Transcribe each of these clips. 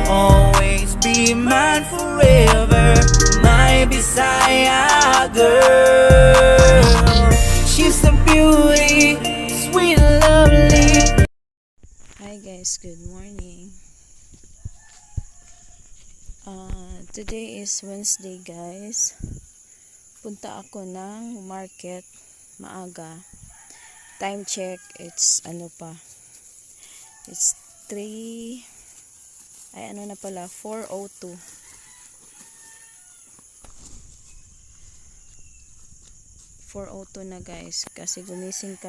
always be mine forever. My Bisaya girl, she's a beauty, sweet and lovely. Hi guys, good morning. Today is Wednesday guys. Punta ako ng market maaga. Time check, it's it's 4:02. 4:02 na guys, kasi gumising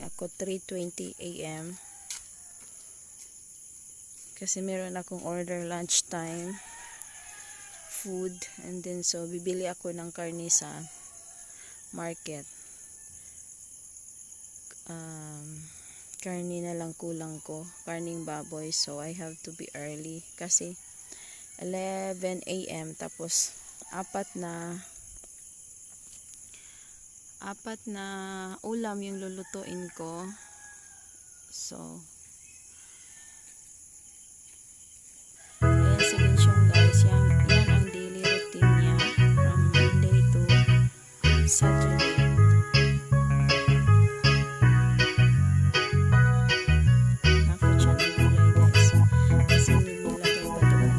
ako 3:20 AM kasi meron akong order lunchtime food, and then so bibili ako ng karne sa market. Karne na lang kulang ko, karning baboy, so I have to be early kasi 11 AM, tapos apat na ulam yung lulutuin ko. So ayan si Bensyong guys, yan ang daily routine niya from Monday to Saturday. Nakot siya ng gulay guys, kasi nilagay ba doon.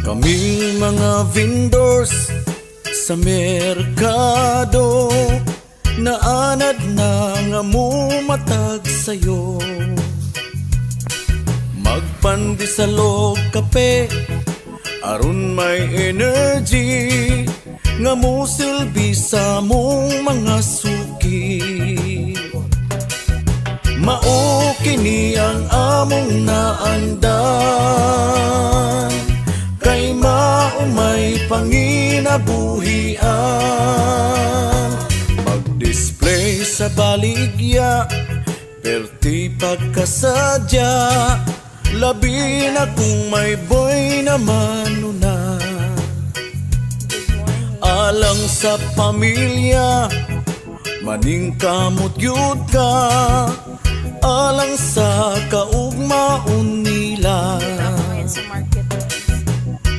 Kaming mga vendors sa merkado, naanad na nga mo matag sayo. Magpandisalog kape aron may energy, nga mo silbi sa mong mga suki. Mao kini ang among naandan, kay maumay panginabuhian. Mag-display sa baligya, perti pagkasadya, labi na kung may boy na manuna. Alang sa pamilya, maning kamot yun ka, alang sa kaugmaon nila.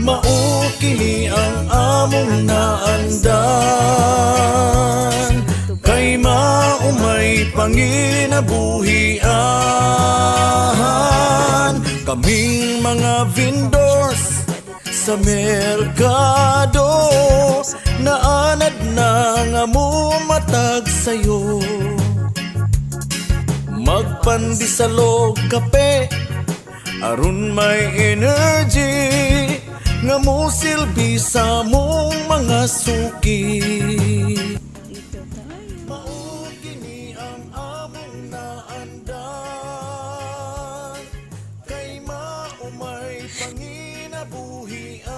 Maukili ang among naandan, kay maumay panginabuhian. Kaming mga vendors sa merkado, naanad na nga mo matag sayo. Magpandisalog kape aron may energy, nga mo silbi sa mong mga suki. Mao kini ang among naandan, kay maumay panginabuhian.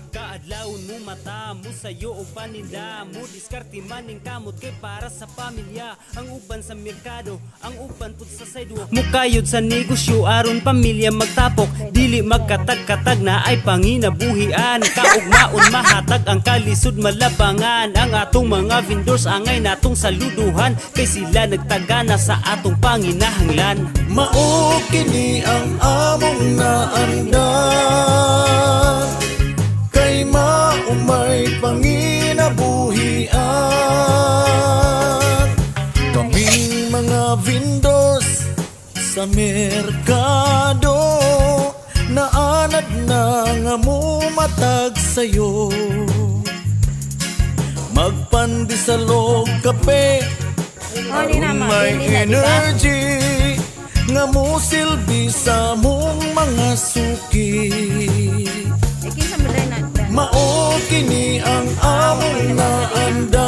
Kaadlawon mo mata mo sayo o paninda mo, diskarte maning kamot kay para sa pamilya. Ang uban sa merkado, ang uban pud sa sidewalk, mukayod sa negosyo aron pamilya magtapok. Dili magkatag-katag na ay panginabuhian, kaugmaon mahatag ang kalisod malabangan. Ang atong mga vendors angay natong saluduhan, kay sila nagtagana sa atong panginahanglan. Mao kini ang among naandan, kay maumay panginabuhian. Kaming mga vendors sa merkado, naanad na nga mo matag sayo. Magpandisalog kape aron may energy, nga mo silbi sa mong mga suki. Mao kini ang among naandan,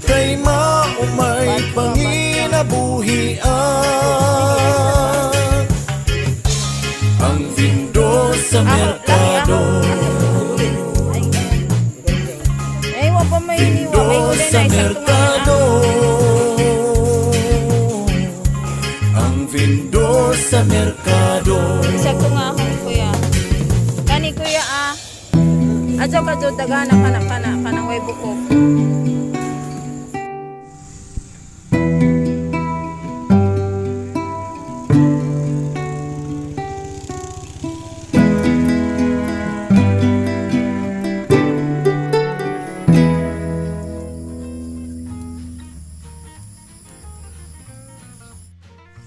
kay maumay panginabuhian. Ang vendor sa merkado, vendor sa merkado, ang vendor sa merkado. Sakto nga akong kuya. Kani kuya Adyo ka jud dagana kana way bukog.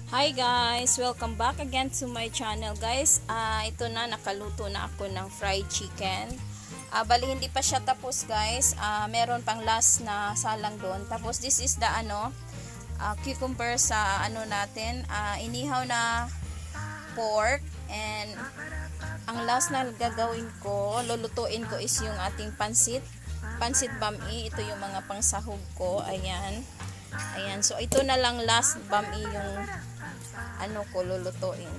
Hi guys! Welcome back again to my channel guys. Ito na, nakaluto na ako ng fried chicken. Bali hindi pa siya tapos guys. Meron pang last na salang doon. Tapos this is the cucumber sa natin. Inihaw na pork. And ang last na gagawin ko, lulutuin ko is yung ating pansit. Pansit bami. Ito yung mga pangsahog ko. Ayan. Ayan. So ito na lang last bami yung ko lulutuin.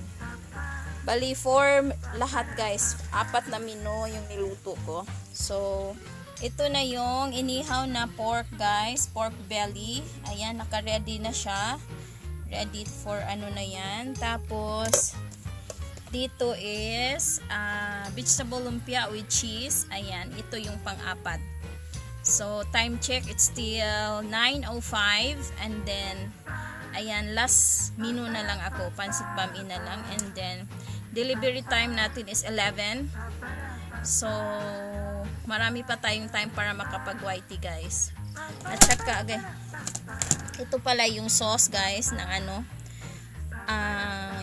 Bali for lahat guys, 4 na menu yung niluto ko. So ito na yung inihaw na pork guys, pork belly. Ayan, naka-ready na siya. Ready for na yan. Tapos dito is vegetable lumpia with cheese. Ayan, ito yung pang-4. So time check, it's still 9:05 and then ayan, last menu na lang ako. Pansit bami na lang. And then, delivery time natin is 11. So, marami pa tayong time para makapag-whitey guys. At saka, okay, ito pala yung sauce guys ng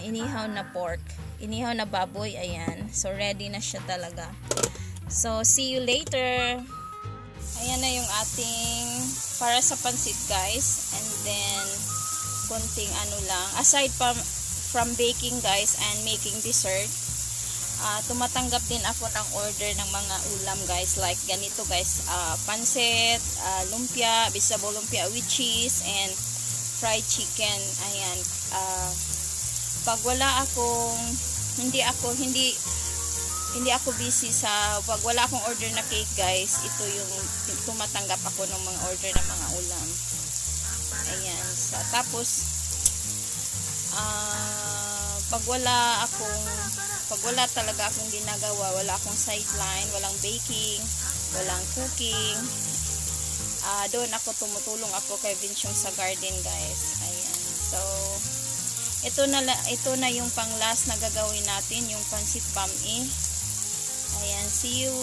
inihaw na pork. Inihaw na baboy. Ayan. So, ready na siya talaga. So, see you later. Ayan na yung ating para sa pansit guys. And then, konting lang, aside from baking guys and making dessert, tumatanggap din ako ng order ng mga ulam guys, like ganito guys, pansit, lumpia, vegetable lumpia with cheese and fried chicken. Ayan, pag wala akong hindi ako busy pag wala akong order na cake guys, ito yung tumatanggap ako ng mga order ng mga ulam. Ayan. So, tapos pag wala talaga akong ginagawa, wala akong sideline, walang baking, walang cooking, doon ako tumutulong ako kay Vinsyong sa garden guys. Ayan. So ito na yung pang last na gagawin natin, yung pansit bami. Ayan, see you.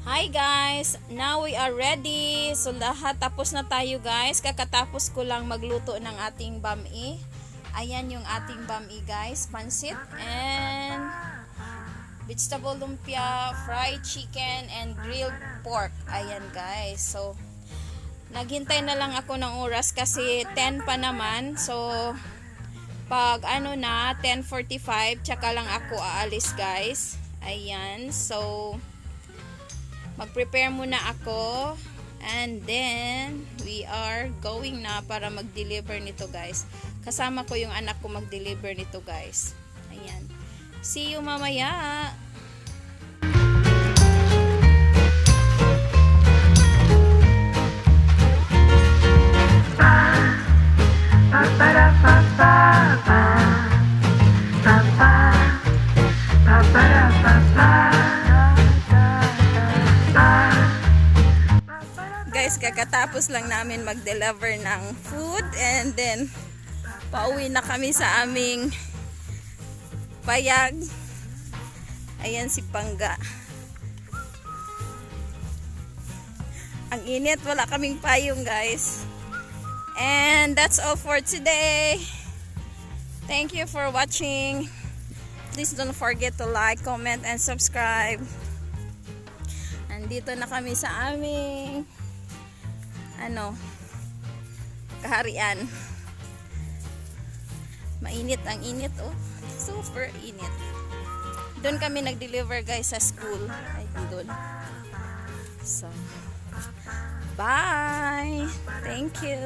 Hi guys, now we are ready. So lahat tapos na tayo guys. Kakatapos ko lang magluto ng ating bami. Ayan yung ating bami guys, pansit and vegetable lumpia, fried chicken and grilled pork. Ayan guys. So naghintay na lang ako ng oras kasi 10 pa naman. So pag 10:45 tsaka lang ako aalis guys. Ayan. So mag-prepare muna ako and then we are going na para mag-deliver nito guys. Kasama ko yung anak ko mag-deliver nito guys. Ayan. See you mamaya. Guys, kakatapos lang namin mag-deliver ng food and then pauwi na kami sa aming payag. Ayan si Pangga. Ang init, wala kaming payong guys. And that's all for today. Thank you for watching. Please don't forget to like, comment, and subscribe. Andito na kami sa aming kaharian. Mainit ang init super init. Doon kami nag-deliver guys sa school. Ay, doon. So, bye. Thank you.